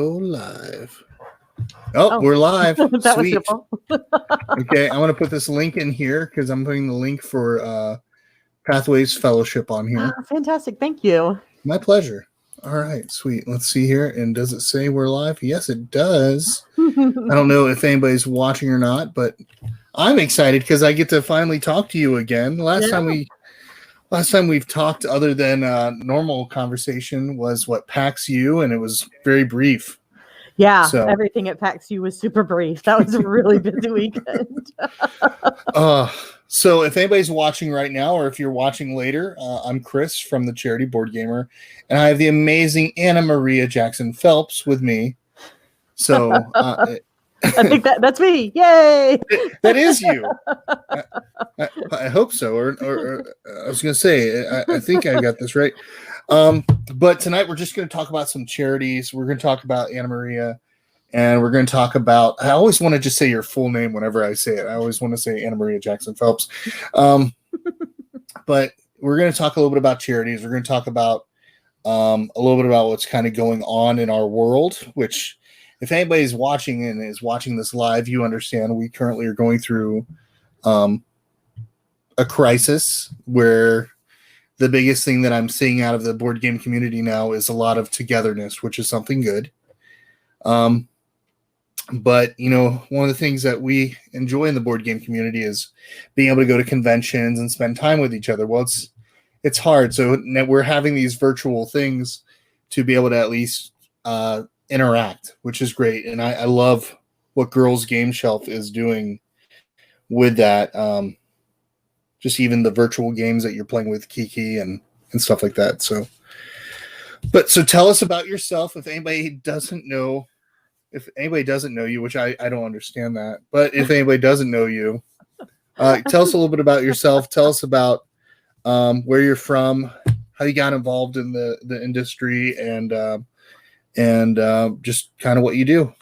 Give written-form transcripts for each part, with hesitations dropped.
live. Oh, Oh, we're live. that was Sweet. simple. Okay, I'm going to put this link in here because I'm putting the link for Pathways Fellowship on here. Fantastic. Thank you. My pleasure. All right, sweet. Let's see here. And does it say we're live? Yes, it does. I don't know if anybody's watching or not, but I'm excited because I get to finally talk to you again. Last time we've talked, other than normal conversation, was what PAX U, and it was very brief. Yeah, So, everything at PAX U was super brief. That was a really busy weekend. So if anybody's watching right now, or if you're watching later, I'm Chris from the Charity Board Gamer, and I have the amazing AnnaMaria Jackson Phelps with me. So I think that's me. Yay! That is you. I hope so. Or I was going to say, I think I got this right. But tonight we're just going to talk about some charities. We're going to talk about AnnaMaria, and we're going to talk about, I always want to just say your full name whenever I say it. I always want to say AnnaMaria Jackson Phelps. But we're going to talk a little bit about charities. We're going to talk about a little bit about what's kind of going on in our world, which if anybody's watching and is watching this live, you understand we currently are going through a crisis where the biggest thing that I'm seeing out of the board game community now is a lot of togetherness, which is something good. But, you know, one of the things that we enjoy in the board game community is being able to go to conventions and spend time with each other. Well, it's hard. So we're having these virtual things to be able to at least interact, which is great. And I love what Girls Game Shelf is doing with that. Just even the virtual games that you're playing with Kiki and stuff like that. So tell us about yourself. If anybody doesn't know you, which I don't understand that, but if anybody doesn't know you, tell us a little bit about yourself. Tell us about where you're from, how you got involved in the industry, and just kind of what you do.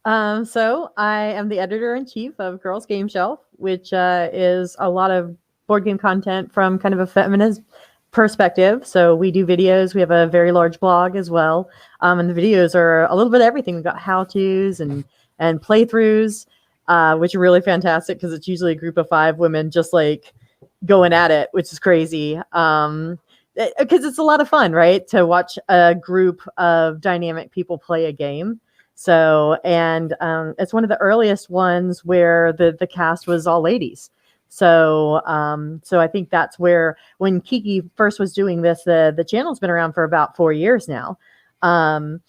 So I am the editor-in-chief of Girls Game Shelf, which is a lot of board game content from kind of a feminist perspective. So we do videos. We have a very large blog as well. And the videos are a little bit of everything. We've got how-tos and playthroughs, which are really fantastic because it's usually a group of 5 women just like going at it, which is crazy. Because it's a lot of fun, right? To watch a group of dynamic people play a game. So, and it's one of the earliest ones where the cast was all ladies. So I think that's where, when Kiki first was doing this, the channel's been around for about 4 years now. And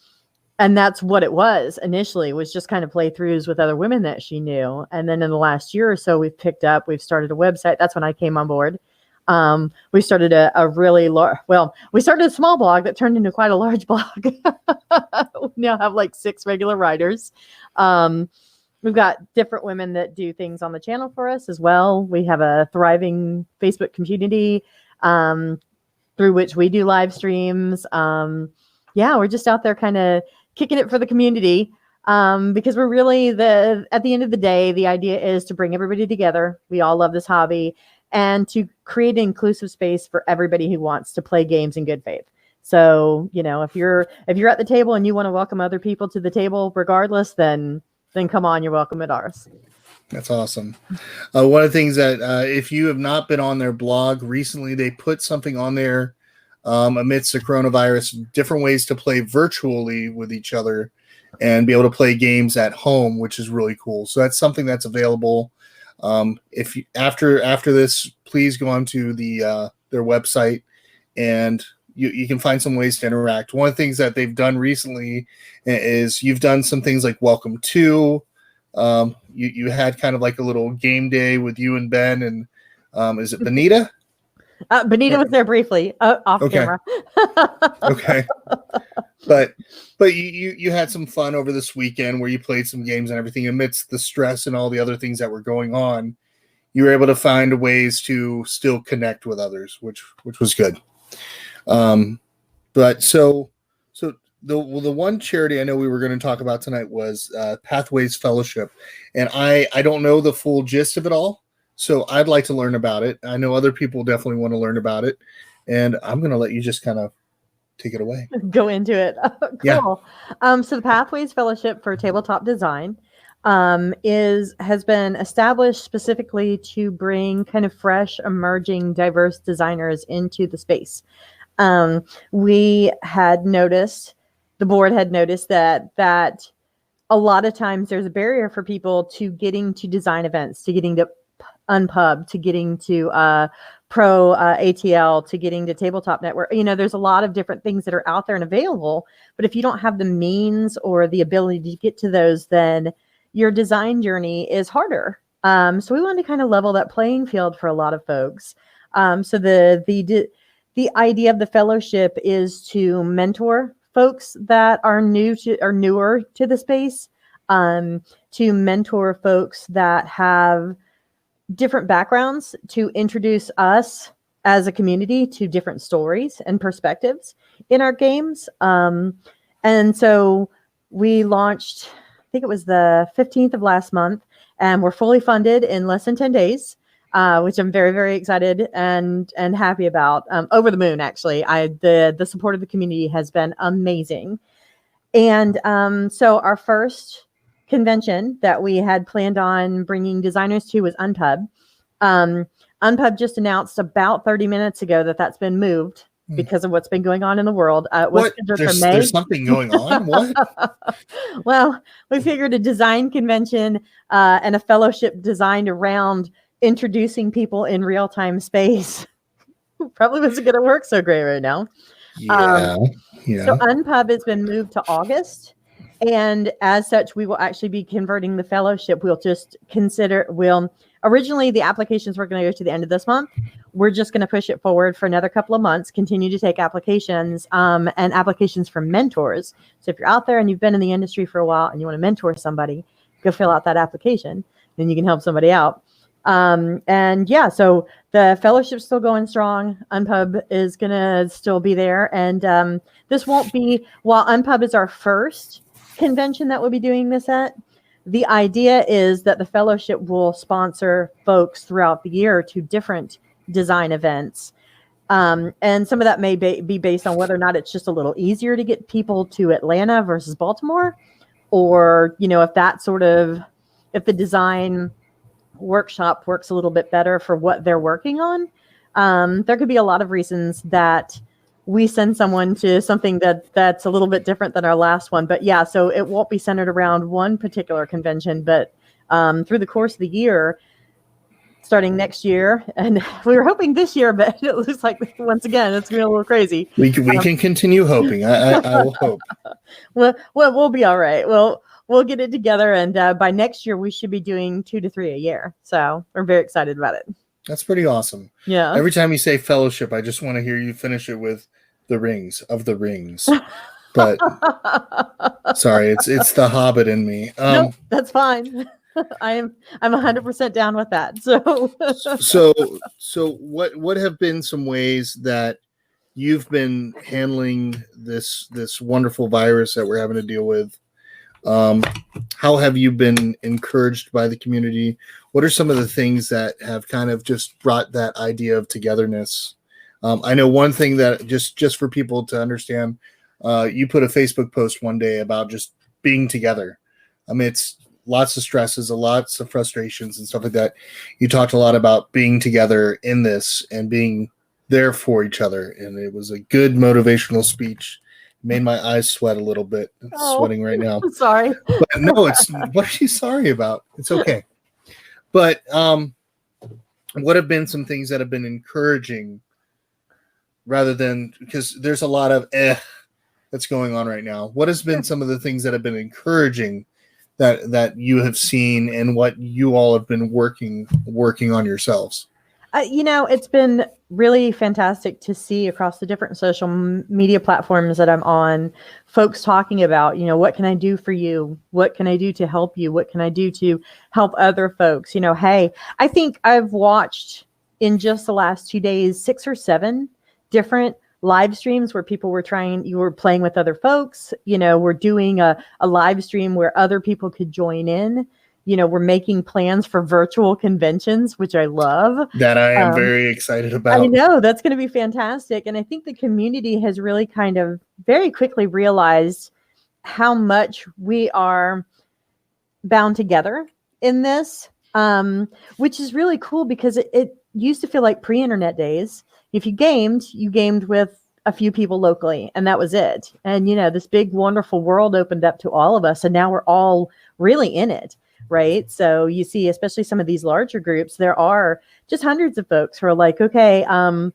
that's what it was initially, was just kind of playthroughs with other women that she knew. And then in the last year or so, we've started a website. That's when I came on board. We started we started a small blog that turned into quite a large blog. We now have like 6 regular writers. We've got different women that do things on the channel for us as well. We have a thriving Facebook community through which we do live streams. We're just out there kind of kicking it for the community because we're really at the end of the day, the idea is to bring everybody together. We all love this hobby, and to create an inclusive space for everybody who wants to play games in good faith. So, you know, if you're at the table and you want to welcome other people to the table regardless, then come on, you're welcome at ours. That's awesome. One of the things that if you have not been on their blog recently, they put something on there amidst the coronavirus, different ways to play virtually with each other and be able to play games at home, which is really cool. So that's something that's available. If you, after this, please go onto their website, and you can find some ways to interact. One of the things that they've done recently is you've done some things like Welcome To. You had kind of like a little game day with you and Ben, and is it Benita? Benita was there briefly off camera. Okay. But you had some fun over this weekend where you played some games and everything amidst the stress and all the other things that were going on. You were able to find ways to still connect with others, which was good. But so the one charity I know we were going to talk about tonight was Pathways Fellowship, and I don't know the full gist of it all, so I'd like to learn about it. I know other people definitely want to learn about it, and I'm going to let you just kind of take it away. Go into it. Yeah. Cool. So the Pathways Fellowship for Tabletop Design has been established specifically to bring kind of fresh, emerging, diverse designers into the space. We had noticed, the board had noticed that a lot of times there's a barrier for people to getting to design events, to getting to Unpub, to getting to Pro ATL, to getting to Tabletop Network. There's a lot of different things that are out there and available, but if you don't have the means or the ability to get to those, then your design journey is harder. So we wanted to kind of level that playing field for a lot of folks. So the idea of the fellowship is to mentor folks that are newer to the space, to mentor folks that have different backgrounds, to introduce us as a community to different stories and perspectives in our games. And so we launched, I think it was the 15th of last month, and we're fully funded in less than 10 days. Which I'm very, very excited and happy about. Over the moon, actually. The support of the community has been amazing. And so our first convention that we had planned on bringing designers to was Unpub. Unpub just announced about 30 minutes ago that that's been moved because of what's been going on in the world. What? There's something going on? What? Well, we figured a design convention and a fellowship designed around introducing people in real-time space probably wasn't going to work so great right now. Yeah. So Unpub has been moved to August, and as such, we will actually be converting the fellowship. Originally the applications were going to go to the end of this month. We're just going to push it forward for another couple of months, continue to take applications and applications for mentors. So if you're out there and you've been in the industry for a while and you want to mentor somebody, go fill out that application, then you can help somebody out. So the fellowship's still going strong. Unpub is going to still be there. And this won't be, while Unpub is our first convention that we'll be doing this at, the idea is that the fellowship will sponsor folks throughout the year to different design events. And some of that may be based on whether or not it's just a little easier to get people to Atlanta versus Baltimore, or, if the design workshop works a little bit better for what they're working on. There could be a lot of reasons that we send someone to something that's a little bit different than our last one. But yeah, so it won't be centered around one particular convention, but through the course of the year, starting next year, and we were hoping this year, but it looks like once again it's going to be a little crazy. We can continue hoping. I will hope. Well, we'll be all right. We'll get it together, and by next year we should be doing 2 to 3 a year. So we're very excited about it. That's pretty awesome. Yeah. Every time you say fellowship, I just want to hear you finish it with the rings. But sorry, it's the Hobbit in me. No, that's fine. I'm 100% down with that. So what have been some ways that you've been handling this wonderful virus that we're having to deal with? How have you been encouraged by the community? What are some of the things that have kind of just brought that idea of togetherness? I know one thing that just for people to understand, you put a Facebook post one day about just being together amidst lots of stresses, lots of frustrations and stuff like that. You talked a lot about being together in this and being there for each other. And it was a good motivational speech. Made my eyes sweat a little bit. It's sweating right now. Sorry. But no, what are you sorry about? It's okay. But what have been some things that have been encouraging rather than, because there's a lot of that's going on right now. What has been some of the things that have been encouraging that you have seen and what you all have been working on yourselves? It's been really fantastic to see across the different social media platforms that I'm on, folks talking about, what can I do for you? What can I do to help you? What can I do to help other folks? Hey, I think I've watched in just the last 2 days, 6 or 7 different live streams where people were playing with other folks. We're doing a live stream where other people could join in we're making plans for virtual conventions, which I love. That I am very excited I about. know that's going to be fantastic. And I think the community has really kind of very quickly realized how much we are bound together in this, which is really cool because it used to feel like pre-internet days. If you gamed with a few people locally, and that was it. And this big wonderful world opened up to all of us, and now we're all really in it, right? So you see, especially some of these larger groups, there are just hundreds of folks who are like, okay, I'm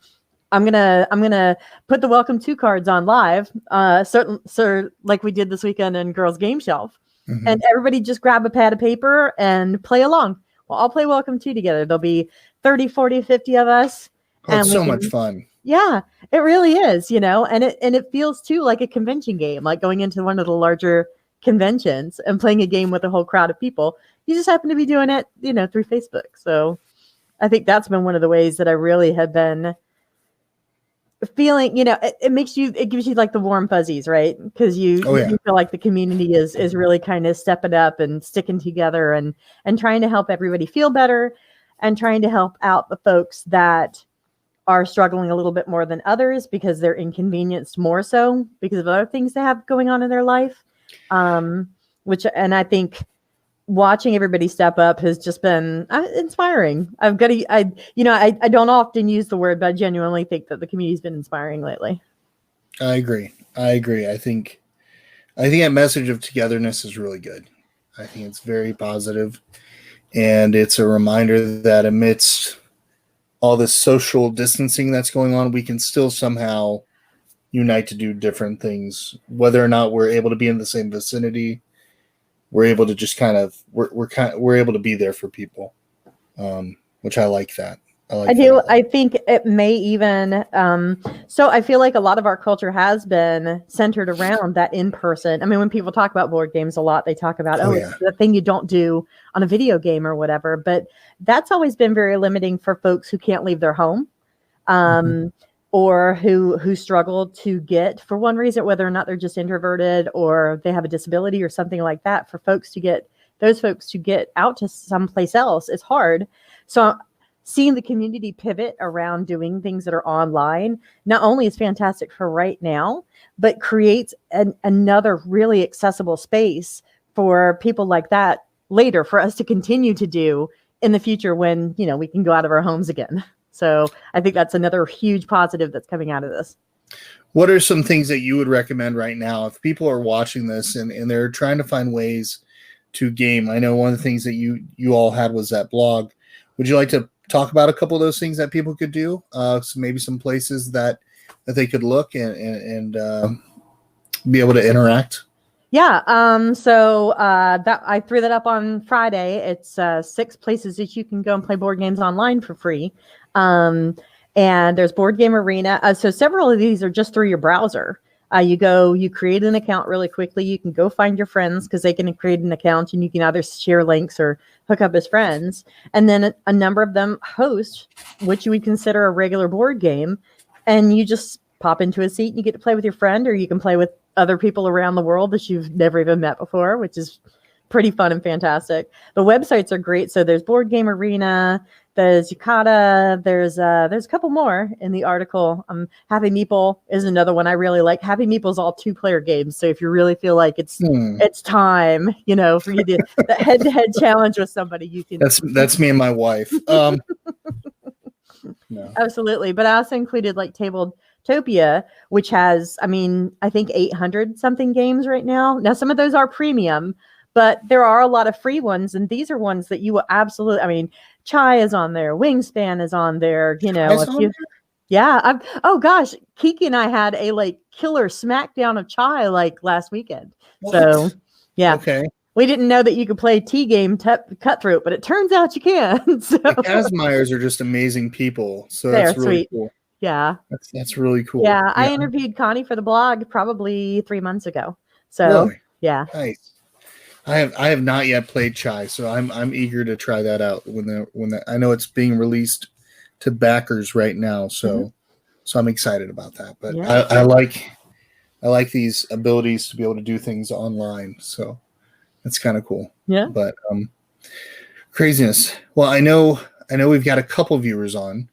gonna put the welcome to cards on live, like we did this weekend in Girls Game Shelf. Mm-hmm. And everybody just grab a pad of paper and play along. Well, I'll play welcome to together. There'll be 30, 40, 50 of us. Oh, it's so much fun. Yeah, it really is, and it feels too like a convention game, like going into one of the larger conventions and playing a game with a whole crowd of people. You just happen to be doing it, through Facebook. So I think that's been one of the ways that I really have been feeling, it gives you like the warm fuzzies, right? Because you feel like the community is really kind of stepping up and sticking together and trying to help everybody feel better and trying to help out the folks that are struggling a little bit more than others because they're inconvenienced more so because of other things they have going on in their life. And I think watching everybody step up has just been inspiring. I don't often use the word, but I genuinely think that the community's been inspiring lately. I agree. I think that message of togetherness is really good. I think it's very positive, and it's a reminder that amidst all this social distancing that's going on, we can still somehow unite to do different things, whether or not we're able to be in the same vicinity. We're able to just we're able to be there for people, which I like that. I do. I think it may even. So I feel like a lot of our culture has been centered around that in person. I mean, when people talk about board games a lot, they talk about, it's the thing you don't do on a video game or whatever. But that's always been very limiting for folks who can't leave their home, or who struggle to get, for one reason, whether or not they're just introverted or they have a disability or something like that. For those folks to get out to someplace else, it's hard. So seeing the community pivot around doing things that are online not only is fantastic for right now, but creates another really accessible space for people like that later for us to continue to do in the future when, we can go out of our homes again. So I think that's another huge positive that's coming out of this. What are some things that you would recommend right now if people are watching this and they're trying to find ways to game? I know one of the things that you all had was that blog. Would you like to talk about a couple of those things that people could do? So maybe some places that they could look and be able to interact. Yeah. So that I threw that up on Friday. It's 6 places that you can go and play board games online for free. And there's Board Game Arena. So several of these are just through your browser. You create an account really quickly. You can go find your friends because they can create an account and you can either share links or hook up as friends. And then a number of them host what you would consider a regular board game. And you just pop into a seat and you get to play with your friend, or you can play with other people around the world that you've never even met before, which is pretty fun and fantastic. The websites are great. So there's Board Game Arena, there's Yucata, there's a couple more in the article. Happy Meeple is another one I really like. Happy Meeple's all 2-player games. So if you really feel like it's time, for you to the head-to-head challenge with somebody, you can. That's me and my wife. No. Absolutely. But I also included like Tabletopia, which has, I think 800 something games right now. Now, some of those are premium, but there are a lot of free ones. And these are ones that you will absolutely, Chai is on there. Wingspan is on there. Yeah. Oh gosh, Kiki and I had a killer smackdown of Chai last weekend. What? So yeah. Okay. We didn't know that you could play T-game cutthroat, but it turns out you can. So. The Kazmaiers are just amazing people. So that's really sweet. Cool. Yeah. That's really cool. Yeah. I interviewed Connie for the blog probably 3 months ago. So really? Yeah. Nice. I have not yet played Chai, so I'm eager to try that out when I know it's being released to backers right now, so I'm excited about that. But yeah. I like these abilities to be able to do things online, so it's kind of cool. Yeah. But Craziness. Well, I know we've got a couple viewers on.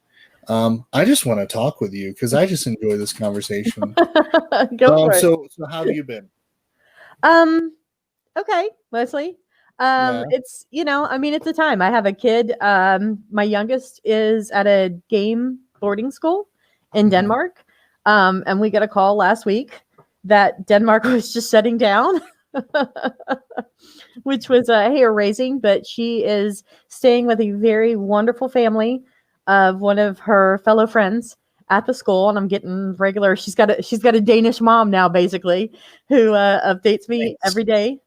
I just want to talk with you because I just enjoy this conversation. Go for it. So how have you been? Um, okay, mostly. Yeah. It's, I mean, it's a time. I have a kid. My youngest is at a game boarding school in Mhm. Denmark. And we got a call last week that Denmark was just shutting down, which was hair raising, but she is staying with a very wonderful family of one of her fellow friends at the school, and I'm getting regular. She's got a Danish mom now, basically, who updates me Thanks. every day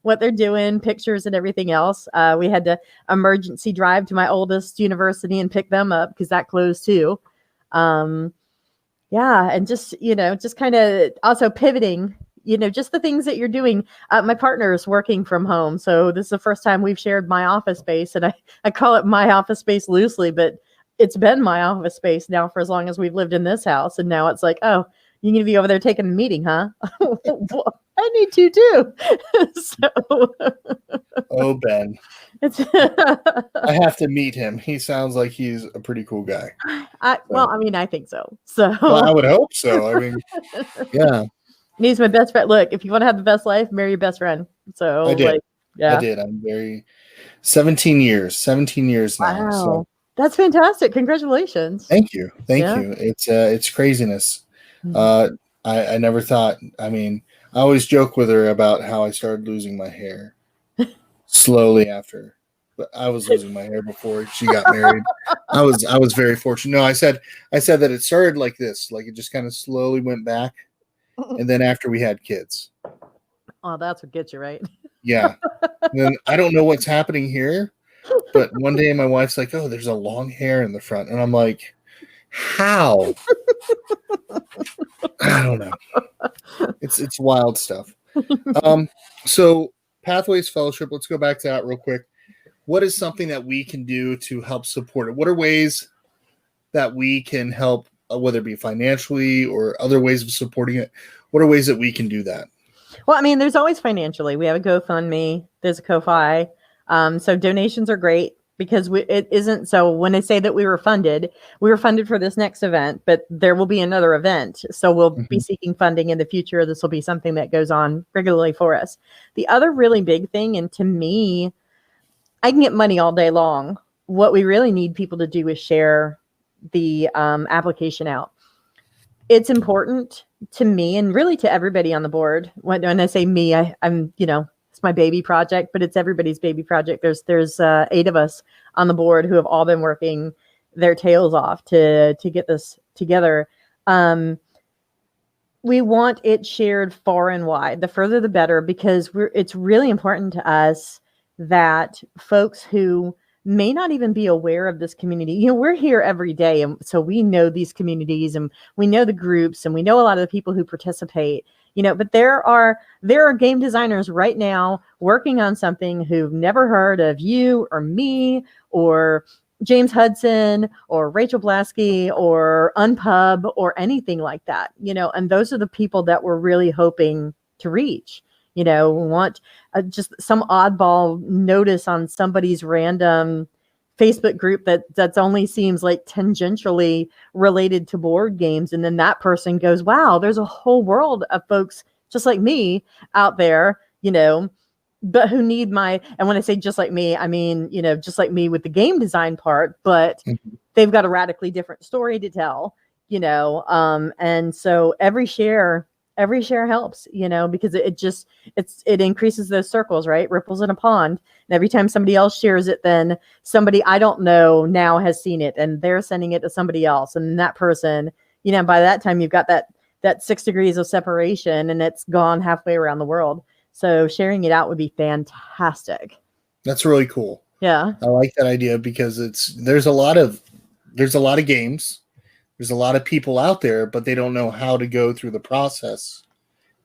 what they're doing, pictures and everything else. We had to emergency drive to my oldest university and pick them up because that closed too. Um, yeah, and just kind of also pivoting, just the things that you're doing. My partner is working from home, so this is the first time we've shared my office space, and I call it my office space loosely, but it's been my office space now for as long as we've lived in this house, and now it's like, oh, you need to be over there taking a meeting, huh? Well, I need to too. So Oh, Ben. it's I have to meet him. He sounds like he's a pretty cool guy. well, I mean, I think so. So Well, I would hope so. I mean, yeah, he's my best friend. Look, if you want to have the best life, marry your best friend. So I did. like, I yeah. did. I'm very 17 years now. So Wow. That's fantastic. Congratulations. thank you. Thank Yeah. you. It's craziness. Mhm. Uh, I never thought, I mean, I always joke with her about how I started losing my hair slowly after, but I was losing my hair before she got married. I was very fortunate. No, I said that it started like this, like it just kind of slowly went back, and then after we had kids. Oh, that's what gets you right. Yeah. And then I don't know what's happening here, but one day my wife's like, "Oh, there's a long hair in the front," and I'm like, "How?" I don't know. It's wild stuff. So Pathways Fellowship. Let's go back to that real quick. What is something that we can do to help support it? What are ways that we can help, whether it be financially or other ways of supporting it? What are ways that we can do that? Well, I mean, there's always financially. We have a GoFundMe. There's a Ko-Fi. So donations are great because it isn't. So when I say that we were funded for this next event, but there will be another event. So we'll be Mhm. seeking funding in the future. This will be something that goes on regularly for us. The other really big thing, and to me, I can get money all day long. What we really need people to do is share the application out. It's important to me and really to everybody on the board. When I say me, I'm it's my baby project, but it's everybody's baby project. There's 8 of us on the board who have all been working their tails off to get this together. We want it shared far and wide. The further the better, because it's really important to us that folks who may not even be aware of this community, we're here every day, and so we know these communities and we know the groups and we know a lot of the people who participate, but there are game designers right now working on something who've never heard of you or me or James Hudson or Rachel Blasky or Unpub or anything like that, and those are the people that we're really hoping to reach. We want just some oddball notice on somebody's random Facebook group that's only seems like tangentially related to board games. And then that person goes, wow, there's a whole world of folks just like me out there, but who need and when I say just like me, I mean, just like me with the game design part, but Mhm. they've got a radically different story to tell, and so every share helps, because it increases those circles, right? Ripples in a pond. And every time somebody else shares it, then somebody I don't know now has seen it and they're sending it to somebody else. And that person, by that time you've got that 6 degrees of separation and it's gone halfway around the world. So sharing it out would be fantastic. That's really cool. Yeah. I like that idea because there's a lot of games. There's a lot of people out there, but they don't know how to go through the process.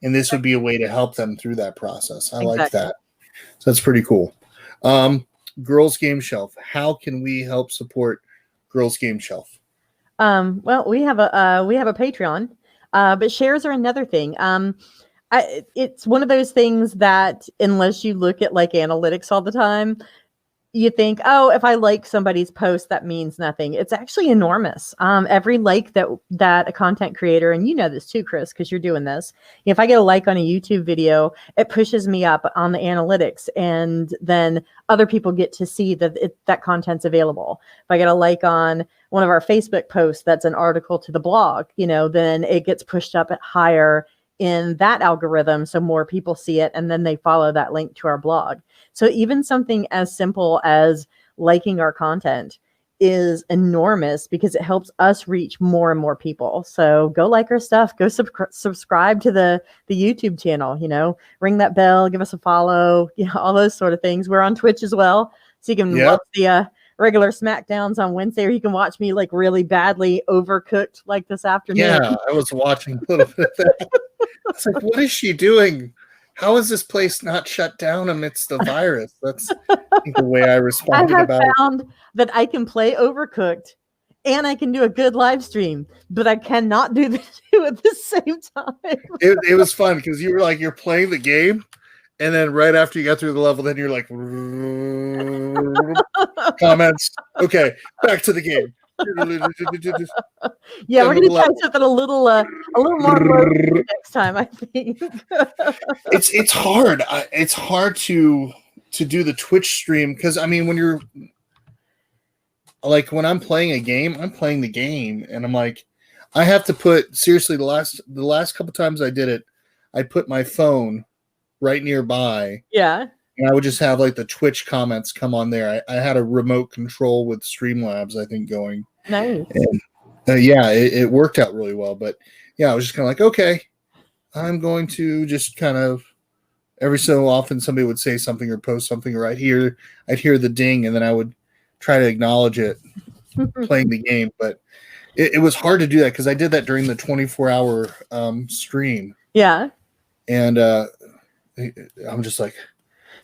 And this would be a way to help them through that process. I like Exactly. that. So that's pretty cool. Girls Game Shelf. How can we help support Girls Game Shelf? Well, we have a Patreon, but shares are another thing. It's one of those things that unless you look at like analytics all the time, you think, oh, if I like somebody's post, that means nothing. It's actually enormous. Every like that a content creator, and you know this too, Chris, because you're doing this. If I get a like on a YouTube video, it pushes me up on the analytics, and then other people get to see that content's available. If I get a like on one of our Facebook posts, that's an article to the blog, then it gets pushed up at higher in that algorithm, so more people see it, and then they follow that link to our blog. So even something as simple as liking our content is enormous because it helps us reach more and more people. So go like our stuff, go subscribe to the YouTube channel, ring that bell, give us a follow, all those sort of things. We're on Twitch as well. So you can watch the regular SmackDowns on Wednesday, or you can watch me like really badly overcooked like this afternoon. Yeah, I was watching a little bit of that. It's like, what is she doing? How is this place not shut down amidst the virus? That's the way I responded about it. I have found that I can play Overcooked and I can do a good live stream, but I cannot do the two at the same time. It was fun because you were like, you're playing the game, and then right after you got through the level, then you're like, comments. Okay, back to the game. Yeah, we're gonna try something a little more next time, I think. It's hard. It's hard to do the Twitch stream because when you're like, when I'm playing a game, I'm playing the game, and I'm like, I have to put, seriously, the last couple times I did it, I put my phone right nearby. Yeah. And I would just have like the Twitch comments come on there. I had a remote control with Streamlabs, I think, going. Nice. And, it worked out really well. But yeah, I was just kind of like, okay, I'm going to just kind of, every so often somebody would say something or post something, or I'd hear the ding, and then I would try to acknowledge it playing the game. But it was hard to do that because I did that during the 24-hour stream. Yeah. And I'm just like,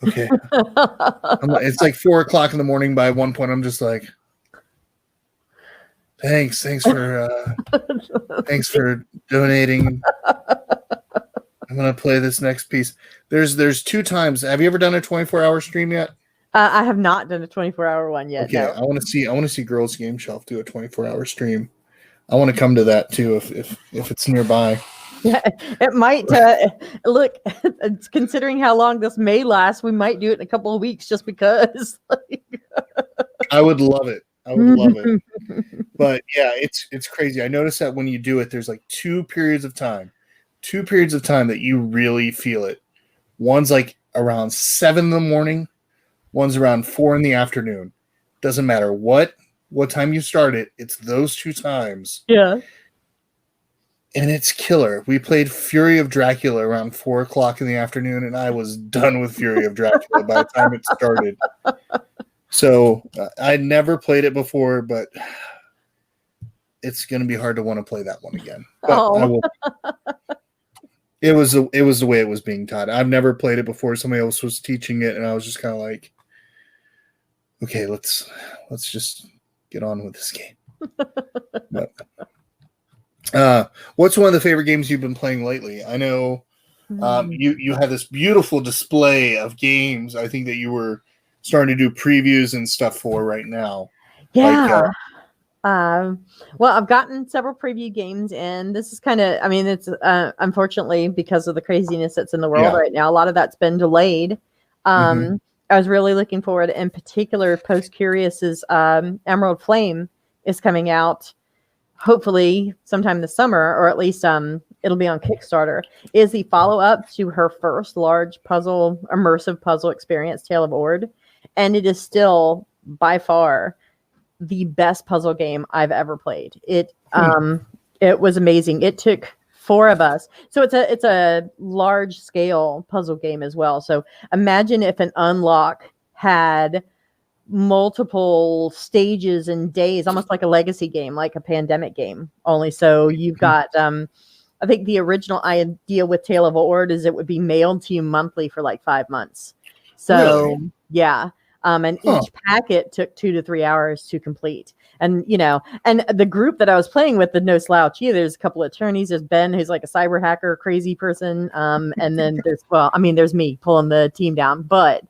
okay. It's like 4:00 in the morning. By one point, I'm just like, thanks for donating. I'm gonna play this next piece. There's 2 times. Have you ever done a 24-hour stream yet? I have not done a 24-hour one yet. Okay, no. I want to see Girls Game Shelf do a 24-hour stream. I want to come to that too if it's nearby. Yeah, it might. Look, considering how long this may last, we might do it in a couple of weeks just because. I would love it. But yeah, it's crazy. I noticed that when you do it, there's like 2 periods of time that you really feel it. One's like around 7 in the morning, one's around 4 in the afternoon. Doesn't matter what time you start it, it's those 2 times. Yeah. And it's killer. We played Fury of Dracula around 4:00 in the afternoon, and I was done with Fury of Dracula by the time it started. So I'd never played it before, but it's going to be hard to want to play that one again. But I will. It was the way it was being taught. I've never played it before. Somebody else was teaching it, and I was just kind of like, okay, let's just get on with this game. But, what's one of the favorite games you've been playing lately? I know you have this beautiful display of games. I think that you were starting to do previews and stuff for right now. Yeah. Well, I've gotten several preview games, and this is kind of, it's unfortunately because of the craziness that's in the world right now, a lot of that's been delayed. I was really looking forward, in particular, Post Curious's Emerald Flame is coming out hopefully sometime this summer, or at least it'll be on Kickstarter, is the follow-up to her first large immersive puzzle experience, Tale of Ord. And it is still by far the best puzzle game I've ever played. It was amazing. It took 4 of us. So it's a large scale puzzle game as well. So imagine if an unlock had multiple stages and days, almost like a legacy game, like a pandemic game. Only so you've got I think the original idea with Tale of Ord is it would be mailed to you monthly for like 5 months. So yeah. And each packet took 2 to 3 hours to complete. And, and the group that I was playing with, the No Slouch either, there's a couple of attorneys. There's Ben, who's like a cyber hacker, crazy person. And then there's me pulling the team down. But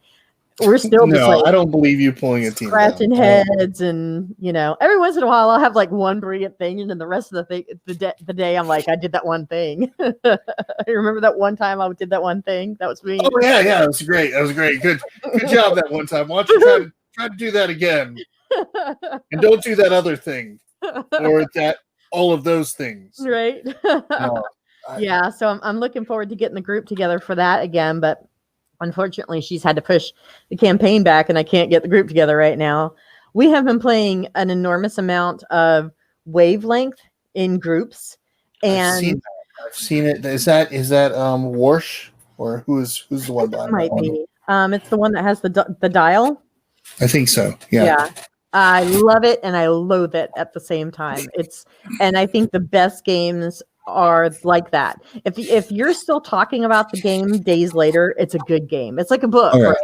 we're still just like, I don't believe you pulling a team scratching heads, and every once in a while I'll have like one brilliant thing, and then the rest of the day I'm like, I did that one thing. You remember that one time I did that one thing? That was me. Oh yeah, that was great. Good job that one time. Why don't you try to do that again, and don't do that other thing, or that all of those things. Right. Yeah. So I'm looking forward to getting the group together for that again, but unfortunately, she's had to push the campaign back, and I can't get the group together right now. We have been playing an enormous amount of Wavelength in groups, and I've seen it. Is that Warsh, or who's the one behind might be? It's the one that has the dial. I think so. Yeah. I love it and I loathe it at the same time. And I think the best games are like that. If you're still talking about the game days later, it's a good game. It's like a book, right?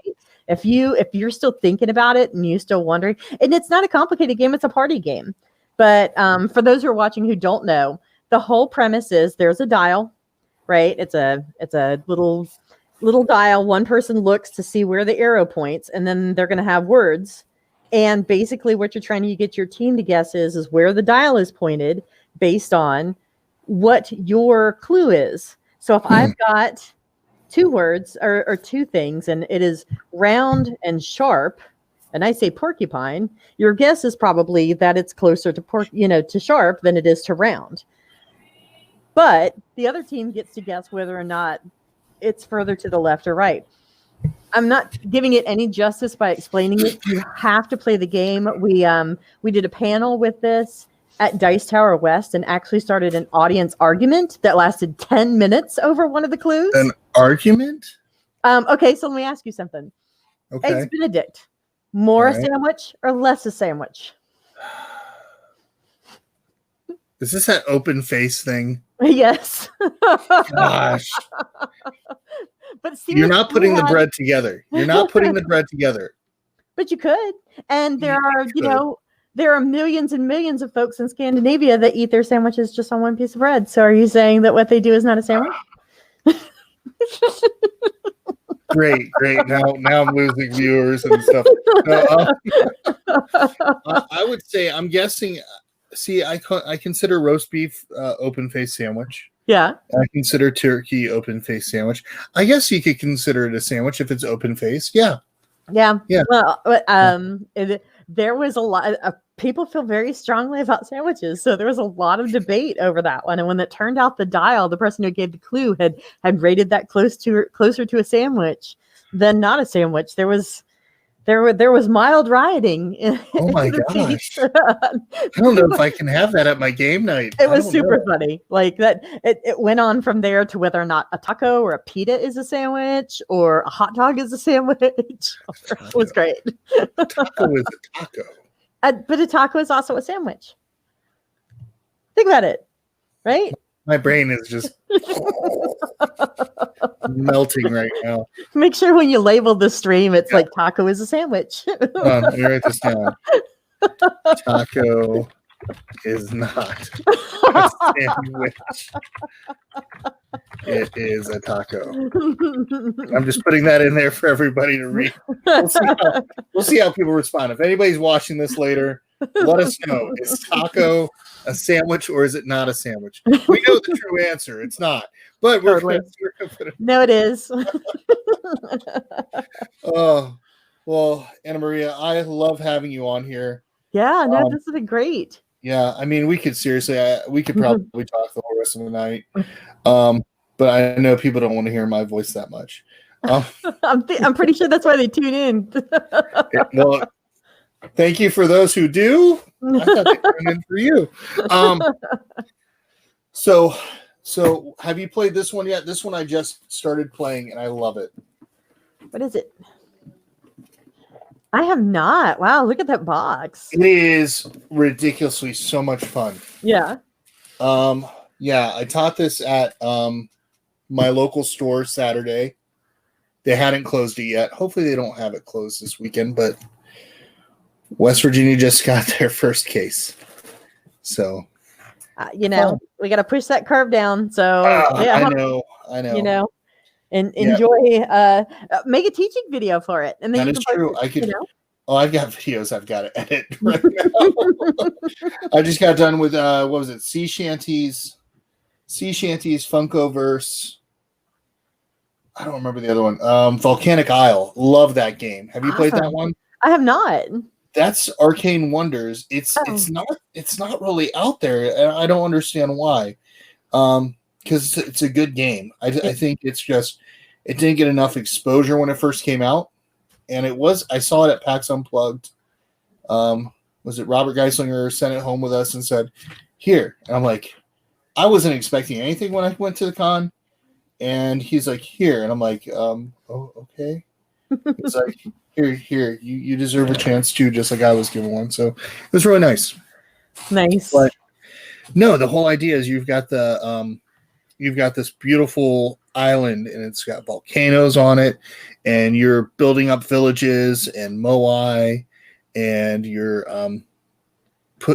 If you're still thinking about it and you're still wondering, and it's not a complicated game, it's a party game. But for those who are watching who don't know, the whole premise is there's a dial, right? It's a little dial. One person looks to see where the arrow points, and then they're going to have words. And basically what you're trying to get your team to guess is where the dial is pointed based on what your clue is. So if I've got 2 words or 2 things, and it is round and sharp, and I say porcupine, your guess is probably that it's closer to to sharp than it is to round. But the other team gets to guess whether or not it's further to the left or right. I'm not giving it any justice by explaining it. You have to play the game. We did a panel with this at Dice Tower West and actually started an audience argument that lasted 10 minutes over one of the clues. An argument? Okay, so let me ask you something. Okay. Eggs Benedict, more a sandwich or less a sandwich? Is this that open face thing? Yes. Gosh. But see, you're not putting the bread together. You're not putting the bread together. But you could. And there are millions and millions of folks in Scandinavia that eat their sandwiches just on one piece of bread. So are you saying that what they do is not a sandwich? Great. Now I'm losing viewers and stuff. I would say, I'm guessing. See, I consider roast beef open face sandwich. Yeah. I consider turkey open face sandwich. I guess you could consider it a sandwich if it's open face. Yeah. Yeah. Well, there was a lot of people feel very strongly about sandwiches. So there was a lot of debate over that one. And when it turned out the dial, the person who gave the clue had rated that closer to a sandwich than not a sandwich. There was mild rioting. Oh my gosh. I don't know if I can have that at my game night. It was super funny. Like that, it went on from there to whether or not a taco or a pita is a sandwich or a hot dog is a sandwich. It was great. A taco is a taco. But a taco is also a sandwich. Think about it, right? My brain is just melting right now. Make sure when you label the stream, it's like taco is a sandwich. Let me write this down. Taco is not a sandwich. It is a taco. I'm just putting that in there for everybody to read. We'll see how people respond. If anybody's watching this later, let us know. Is taco a sandwich or is it not a sandwich? We know the true answer. It's not. But we're confident. No, it is. Oh, well, AnnaMaria, I love having you on here. Yeah, no, this has been great. Yeah, I mean, we could probably talk the whole rest of the night. But I know people don't want to hear my voice that much. I'm pretty sure that's why they tune in. Well, thank you for those who do. I thought they tuned in for you. So have you played this one yet? This one I just started playing and I love it. What is it? I have not. Wow, look at that box. It is ridiculously so much fun. Yeah. Yeah, I taught this at my local store Saturday. They hadn't closed it yet. Hopefully they don't have it closed this weekend, but West Virginia just got their first case. So, we got to push that curve down. So, I know. And enjoy, make a teaching video for it. And then that you is can true. I could, I've got videos I've got to edit right now. I just got done with, what was it? Sea Shanties, Funkoverse. I don't remember the other one. Volcanic Isle. Love that game. Have you played that one? I have not. That's Arcane Wonders. It's not really out there, and I don't understand why. Because it's a good game. I think it's just it didn't get enough exposure when it first came out, and I saw it at PAX Unplugged. Was it Robert Geislinger sent it home with us and said, "Here," and I'm like, I wasn't expecting anything when I went to the con, and he's like, "Here," and I'm like, "Oh, okay." It's like, Here, you deserve a chance too, just like I was given one. So it was really nice. Nice. But no, the whole idea is you've got this beautiful island and it's got volcanoes on it, and you're building up villages and moai, and you're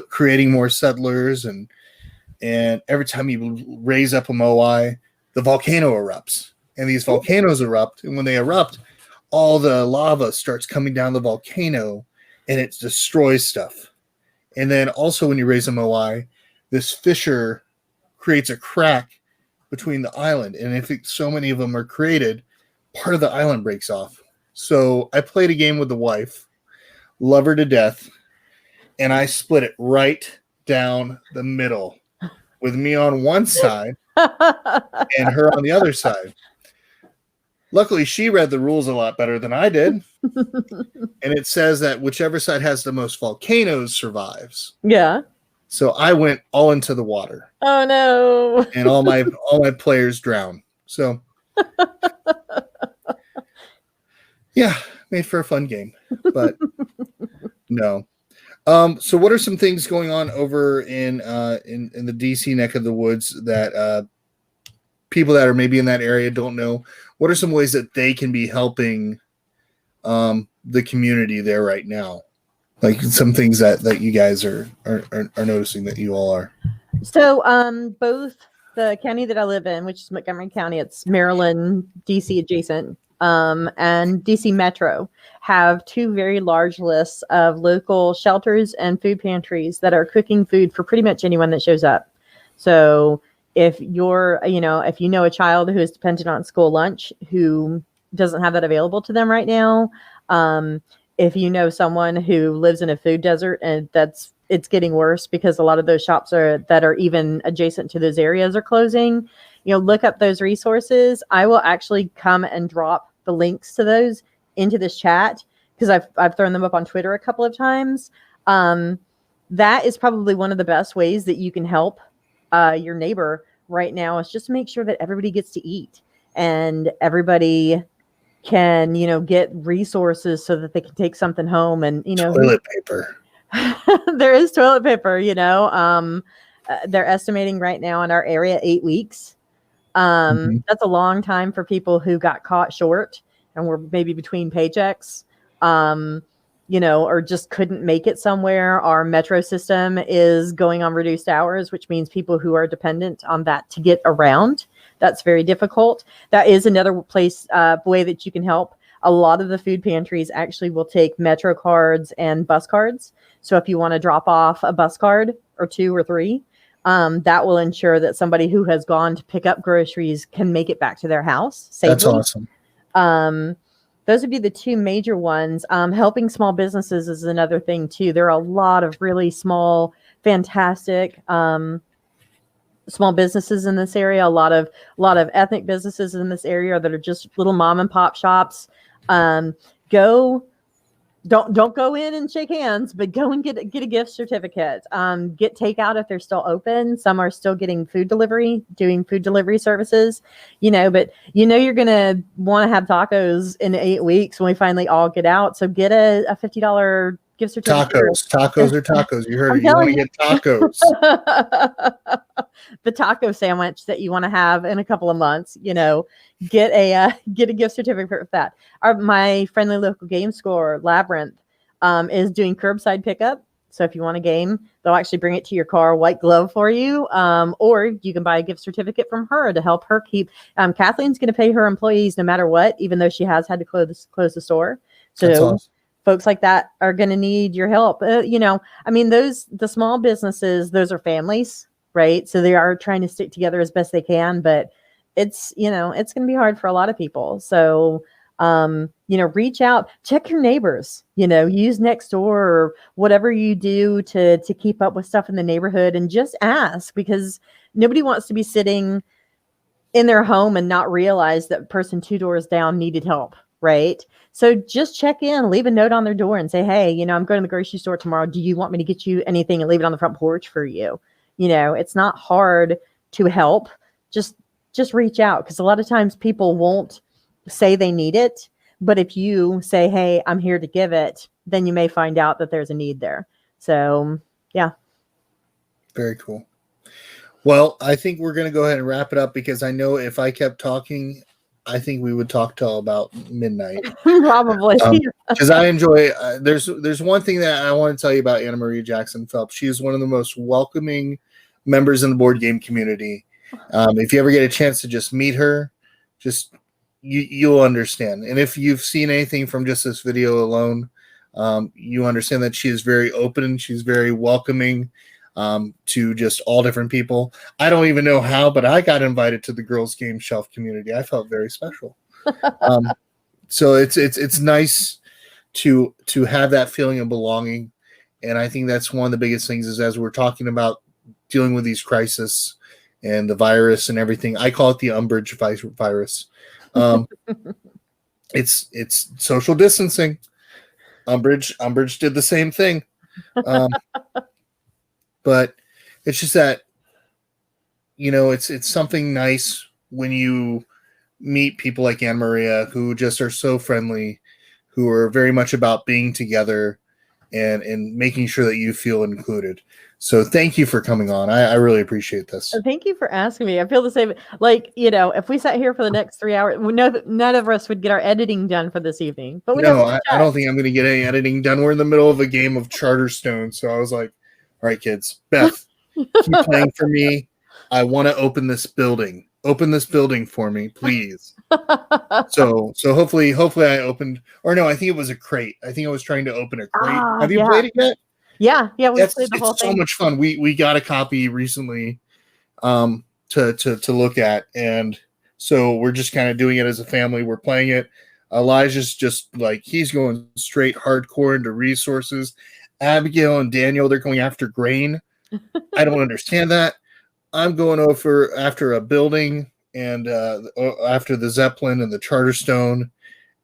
creating more settlers, and every time you raise up a moai, the volcano erupts, and these volcanoes erupt, and when they erupt, all the lava starts coming down the volcano and it destroys stuff. And then also when you raise a moai, this fissure creates a crack between the island. And if so many of them are created, part of the island breaks off. So I played a game with the wife, love her to death, and I split it right down the middle with me on one side and her on the other side. Luckily, she read the rules a lot better than I did. And it says that whichever side has the most volcanoes survives. Yeah. So I went all into the water. Oh no. And all my players drowned. So yeah, made for a fun game. But no. So what are some things going on over in the DC neck of the woods that people that are maybe in that area don't know? What are some ways that they can be helping the community there right now? Like some things that you guys are noticing that you all are. So both the county that I live in, which is Montgomery County, it's Maryland, DC adjacent, and DC Metro have two very large lists of local shelters and food pantries that are cooking food for pretty much anyone that shows up. So if you're, if you know a child who is dependent on school lunch who doesn't have that available to them right now, if you know someone who lives in a food desert and it's getting worse because a lot of those shops that are even adjacent to those areas are closing, look up those resources. I will actually come and drop the links to those into this chat because I've thrown them up on Twitter a couple of times. That is probably one of the best ways that you can help your neighbor right now, is just to make sure that everybody gets to eat and everybody can, get resources so that they can take something home. And, toilet paper. There is toilet paper, they're estimating right now in our area 8 weeks. That's a long time for people who got caught short and were maybe between paychecks, or just couldn't make it somewhere. Our metro system is going on reduced hours, which means people who are dependent on that to get around, that's very difficult. That is another way that you can help. A lot of the food pantries actually will take metro cards and bus cards. So if you want to drop off a bus card or 2 or 3, that will ensure that somebody who has gone to pick up groceries can make it back to their house safely. That's awesome. Those would be the two major ones. Helping small businesses is another thing too. There are a lot of really small, fantastic small businesses in this area. A lot of ethnic businesses in this area that are just little mom and pop shops. Don't go in and shake hands, but go and get a gift certificate. Get takeout if they're still open. Some are still getting doing food delivery services, but you're going to want to have tacos in 8 weeks when we finally all get out. So get a $50 gift certificate. Tacos or tacos. You heard I'm it. You want to telling get tacos. the taco sandwich that you want to have in a couple of months, get a gift certificate for that. My friendly local game store, Labyrinth, is doing curbside pickup. So if you want a game, they'll actually bring it to your car, white glove for you. Or you can buy a gift certificate from her to help her keep. Kathleen's going to pay her employees no matter what, even though she has had to close the store. So That's awesome. folks like that are going to need your help. The small businesses, those are families, right? So they are trying to stick together as best they can, but it's going to be hard for a lot of people. So, reach out, check your neighbors, use Nextdoor or whatever you do to keep up with stuff in the neighborhood, and just ask, because nobody wants to be sitting in their home and not realize that person 2 doors down needed help. Right. So just check in, leave a note on their door and say, hey, I'm going to the grocery store tomorrow. Do you want me to get you anything and leave it on the front porch for you? It's not hard to help. Just reach out, because a lot of times people won't say they need it. But if you say, hey, I'm here to give it, then you may find out that there's a need there. So, yeah. Very cool. Well, I think we're going to go ahead and wrap it up, because I know if I kept talking, I think we would talk till about midnight. Probably. Because I enjoy, there's one thing that I want to tell you about AnnaMaria Jackson Phelps. She is one of the most welcoming members in the board game community. If you ever get a chance to just meet her, you'll understand. And if you've seen anything from just this video alone, you understand that she is very open. She's very welcoming to just all different people. I don't even know how, but I got invited to the Girls Game Shelf community. I felt very special. So it's nice to have that feeling of belonging. And I think that's one of the biggest things, is as we're talking about dealing with these crises and the virus and everything, I call it the umbrage virus. It's social distancing. Umbrage did the same thing. But it's just that, it's something nice when you meet people like AnnaMaria, who just are so friendly, who are very much about being together and making sure that you feel included. So thank you for coming on. I really appreciate this. Thank you for asking me. I feel the same. If we sat here for the next 3 hours, none of us would get our editing done for this evening. But I don't think I'm going to get any editing done. We're in the middle of a game of Charterstone. So I was like, all right, kids, Beth, keep playing for me. I want to open this building. Open this building for me, please. So hopefully I opened, or no, I think it was a crate. I think I was trying to open a crate. Have you played it yet? Yeah, we played the whole thing. It's so much fun. We got a copy recently to look at, and so we're just kind of doing it as a family. We're playing it. Elijah's just like, he's going straight hardcore into resources. Abigail and Daniel, they're going after grain. I don't understand that. I'm going over after a building and after the Zeppelin and the Charterstone,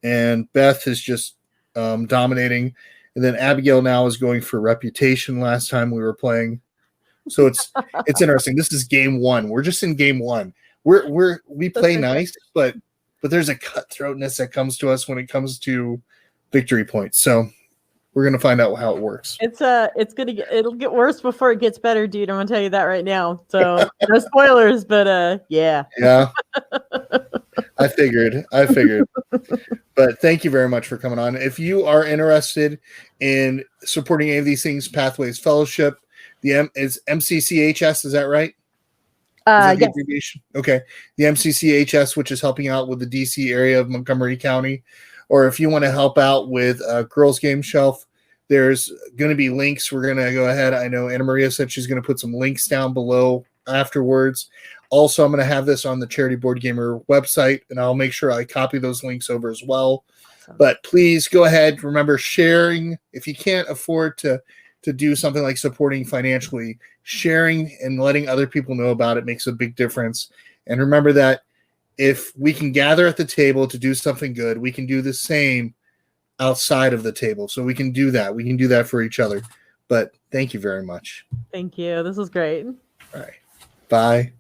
and Beth is just dominating. And then Abigail now is going for reputation. Last time we were playing, so it's interesting. This is game one. We're just in game one. We play nice, but there's a cutthroatness that comes to us when it comes to victory points. So we're gonna find out how it works. It'll get worse before it gets better, dude. I'm gonna tell you that right now. So no spoilers, but yeah. Yeah. I figured. But thank you very much for coming on. If you are interested in supporting any of these things, Pathways Fellowship, is MCCHS, is that right? Yes. Okay. The MCCHS, which is helping out with the DC area of Montgomery County. Or if you want to help out with Girls Game Shelf, there's going to be links. We're going to go ahead. I know AnnaMaria said she's going to put some links down below afterwards. Also, I'm going to have this on the Charity Board Gamer website, and I'll make sure I copy those links over as well. Awesome. But please go ahead. Remember, sharing. If you can't afford to do something like supporting financially, sharing and letting other people know about it makes a big difference. And remember that if we can gather at the table to do something good, we can do the same outside of the table. So we can do that. We can do that for each other. But thank you very much. Thank you. This was great. All right. Bye.